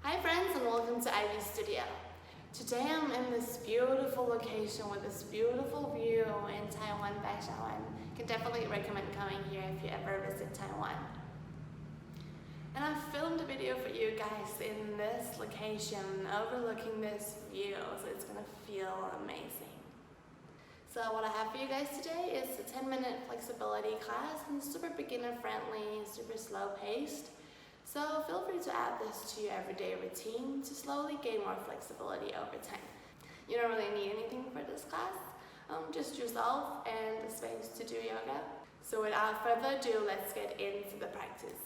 Hi friends, and welcome to Ivy's studio. Today I'm in this beautiful location with this beautiful view in Taiwan, Baishawan. Can definitely recommend coming here if you ever visit Taiwan. And I've filmed a video for you guys in this location overlooking this view, so it's gonna feel amazing. So what I have for you guys today is a 10-minute flexibility class, and super beginner friendly, super slow paced. So feel free to add this to your everyday routine to slowly gain more flexibility over time. You don't really need anything for this class, just yourself and the space to do yoga. So without further ado, let's get into the practice.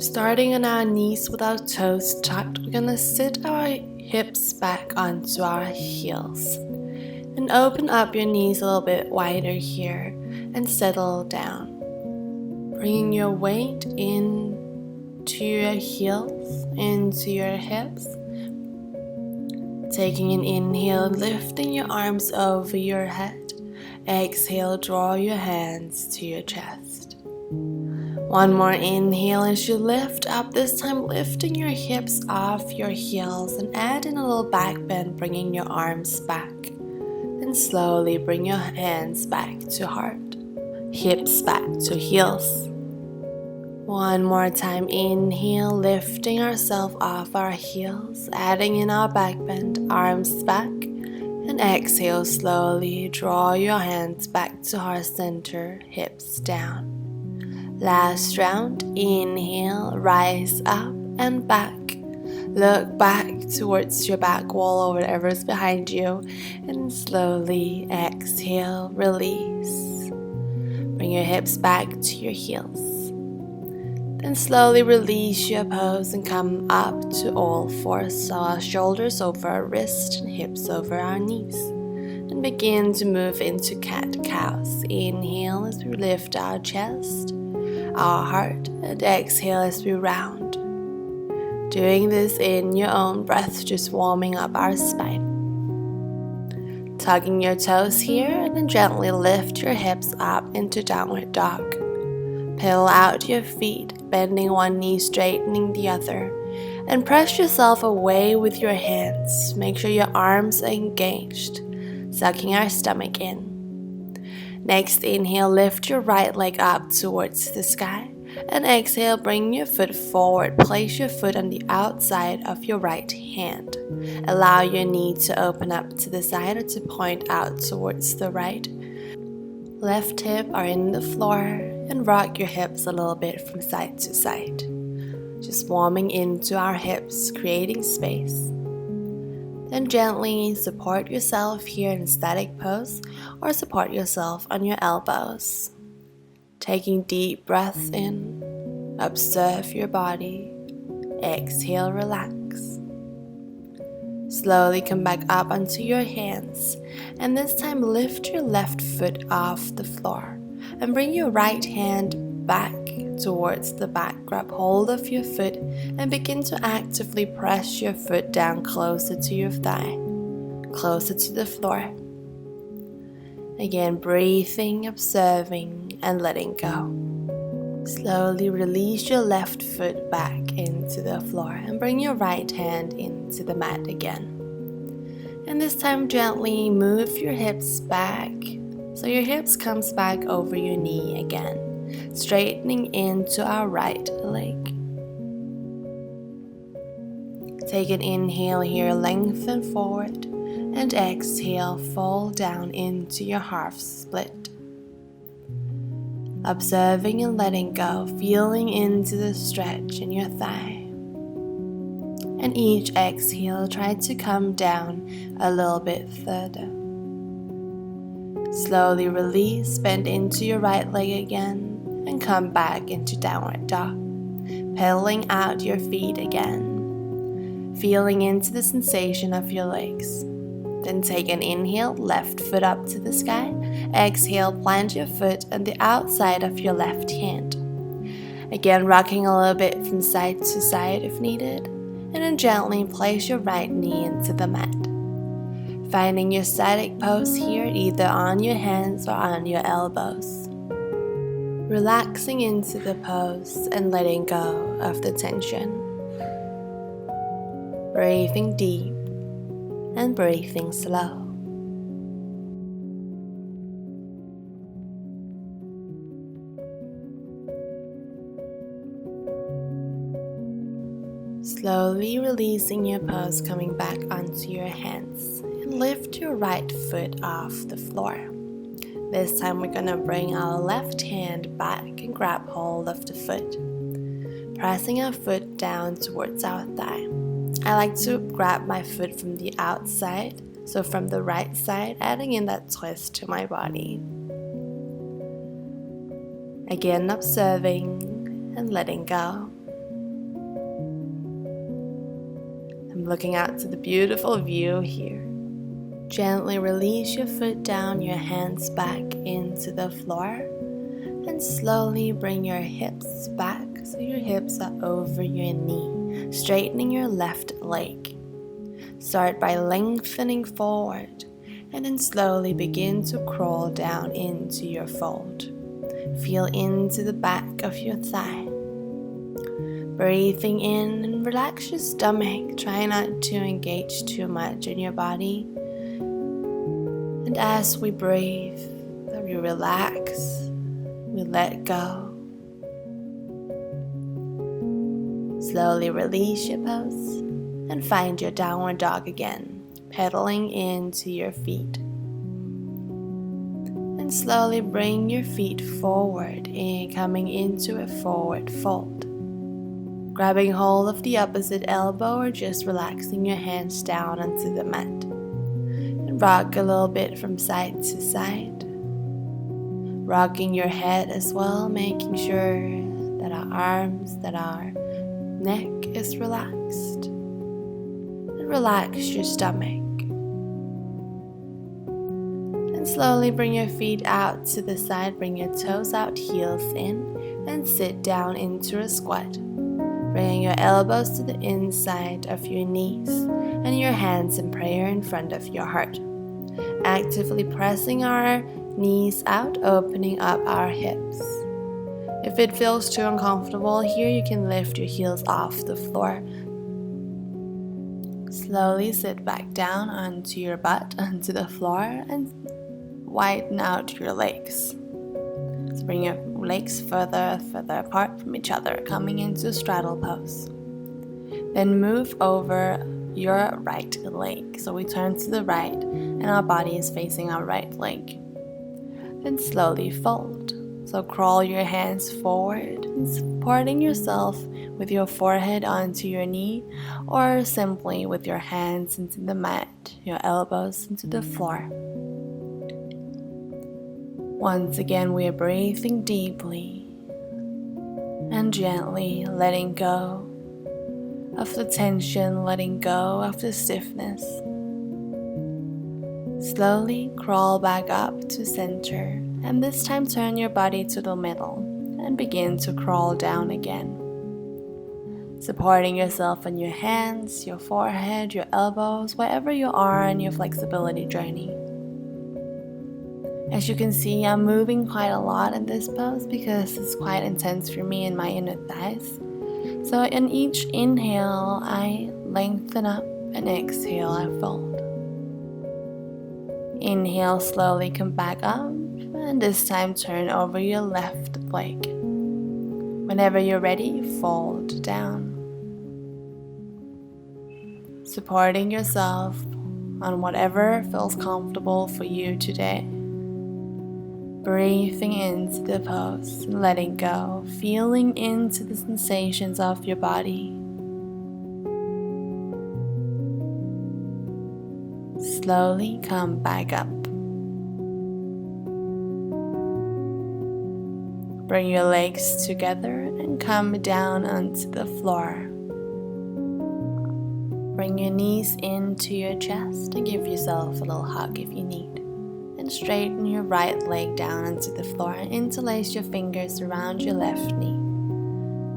Starting on our knees with our toes tucked, we're gonna sit our hips back onto our heels. And open up your knees a little bit wider here and settle down. Bringing your weight into your heels, into your hips. Taking an inhale, lifting your arms over your head. Exhale, draw your hands to your chest. One more inhale as you lift up, this time lifting your hips off your heels and add in a little back bend, bringing your arms back. Then slowly bring your hands back to heart. Hips back to heels. One more time, inhale, lifting ourselves off our heels, adding in our back bend, arms back, and exhale, slowly draw your hands back to heart center, hips down. Last round, inhale, rise up and back. Look back towards your back wall or whatever's behind you, and slowly exhale, release. Bring your hips back to your heels. Then slowly release your pose and come up to all fours, so our shoulders over our wrists and hips over our knees. And begin to move into cat-cows. Inhale as we lift our chest, our heart, and exhale as we round. Doing this in your own breath, just warming up our spine. Tugging your toes here and then gently lift your hips up into downward dog. Pedal out your feet, bending one knee, straightening the other. And press yourself away with your hands. Make sure your arms are engaged, sucking our stomach in. Next, inhale, lift your right leg up towards the sky. And exhale, bring your foot forward. Place your foot on the outside of your right hand. Allow your knee to open up to the side or to point out towards the right. Left hip are in the floor and rock your hips a little bit from side to side. Just warming into our hips, creating space. Then gently support yourself here in static pose or support yourself on your elbows. Taking deep breaths in, observe your body, exhale, relax. Slowly come back up onto your hands, and this time lift your left foot off the floor and bring your right hand back towards the back. Grab hold of your foot and begin to actively press your foot down closer to your thigh, closer to the floor. Again, breathing, observing, and letting go. Slowly release your left foot back into the floor and bring your right hand into the mat again. And this time gently move your hips back so your hips comes back over your knee again, straightening into our right leg. Take an inhale here, lengthen forward. And exhale, fall down into your half split. Observing and letting go, feeling into the stretch in your thigh. And each exhale, try to come down a little bit further. Slowly release, bend into your right leg again, and come back into downward dog. Pedaling out your feet again, feeling into the sensation of your legs. Then take an inhale, left foot up to the sky. Exhale, plant your foot on the outside of your left hand. Again, rocking a little bit from side to side if needed. And then gently place your right knee into the mat. Finding your static pose here, either on your hands or on your elbows. Relaxing into the pose and letting go of the tension. breathing deep and breathing slow. Slowly releasing your pose, coming back onto your hands, and lift your right foot off the floor. This time we're gonna bring our left hand back and grab hold of the foot, pressing our foot down towards our thigh. I like to grab my foot from the outside, so from the right side, adding in that twist to my body. Again, observing and letting go. I'm looking out to the beautiful view here. Gently release your foot down, your hands back into the floor, and slowly bring your hips back so your hips are over your knee, straightening your left leg. Start by lengthening forward, and then slowly begin to crawl down into your fold. Feel into the back of your thigh. Breathing in and relax your stomach. Try not to engage too much in your body. And as we breathe, we relax, we let go. Slowly release your pose and find your downward dog again, pedaling into your feet. And slowly bring your feet forward, coming into a forward fold. Grabbing hold of the opposite elbow or just relaxing your hands down onto the mat. And rock a little bit from side to side. Rocking your head as well, making sure that our arms, that our neck is relaxed. And relax your stomach. And slowly bring your feet out to the side, bring your toes out, heels in, and sit down into a squat. Bringing your elbows to the inside of your knees and your hands in prayer in front of your heart. Actively pressing our knees out, opening up our hips. If it feels too uncomfortable here, you can lift your heels off the floor. Slowly sit back down onto your butt, onto the floor, and widen out your legs. So bring your legs further apart from each other, coming into straddle pose. Then move over your right leg. So we turn to the right and our body is facing our right leg. Then slowly fold. So crawl your hands forward and supporting yourself with your forehead onto your knee, or simply with your hands into the mat, your elbows into the floor. Once again, we are breathing deeply and gently letting go of the tension, letting go of the stiffness. Slowly crawl back up to center, and this time turn your body to the middle and begin to crawl down again. Supporting yourself on your hands, your forehead, your elbows, wherever you are on your flexibility journey. As you can see, I'm moving quite a lot in this pose because it's quite intense for me in my inner thighs. So in each inhale, I lengthen up, and exhale, I fold. Inhale, slowly come back up, and this time turn over your left leg. Whenever you're ready, fold down. Supporting yourself on whatever feels comfortable for you today. Breathing into the pose, letting go, feeling into the sensations of your body. Slowly come back up. Bring your legs together and come down onto the floor. Bring your knees into your chest and give yourself a little hug if you need. And straighten your right leg down onto the floor and interlace your fingers around your left knee.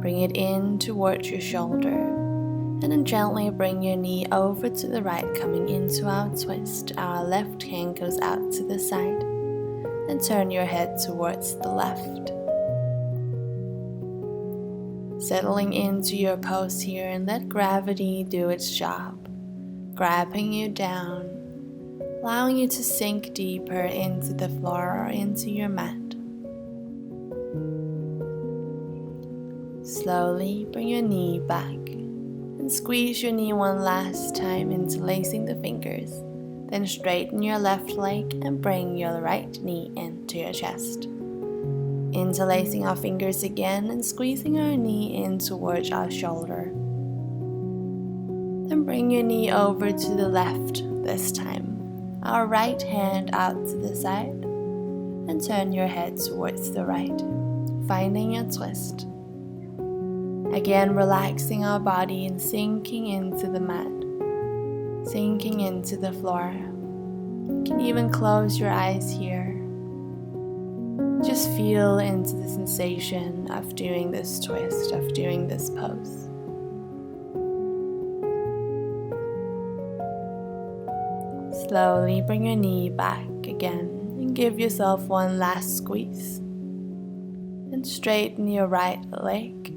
Bring it in towards your shoulder, and then gently bring your knee over to the right, coming into our twist. Our left hand goes out to the side, and turn your head towards the left. Settling into your pose here and let gravity do its job, grabbing you down, allowing you to sink deeper into the floor or into your mat. Slowly bring your knee back and squeeze your knee one last time, interlacing the fingers. Then straighten your left leg and bring your right knee into your chest. Interlacing our fingers again and squeezing our knee in towards our shoulder. Then bring your knee over to the left this time. Our right hand out to the side and turn your head towards the right, finding your twist. Again, relaxing our body and sinking into the mat, sinking into the floor. You can even close your eyes here. Just feel into the sensation of doing this twist, of doing this pose. Slowly bring your knee back again and give yourself one last squeeze. And straighten your right leg,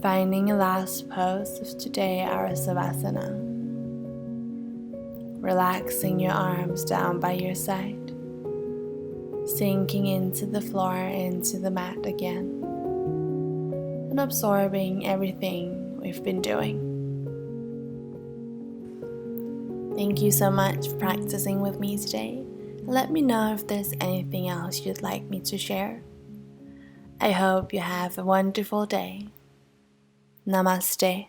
finding a last pose of today, our Savasana. Relaxing your arms down by your side, sinking into the floor, into the mat again, and absorbing everything we've been doing. Thank you so much for practicing with me today. Let me know if there's anything else you'd like me to share. I hope you have a wonderful day. Namaste.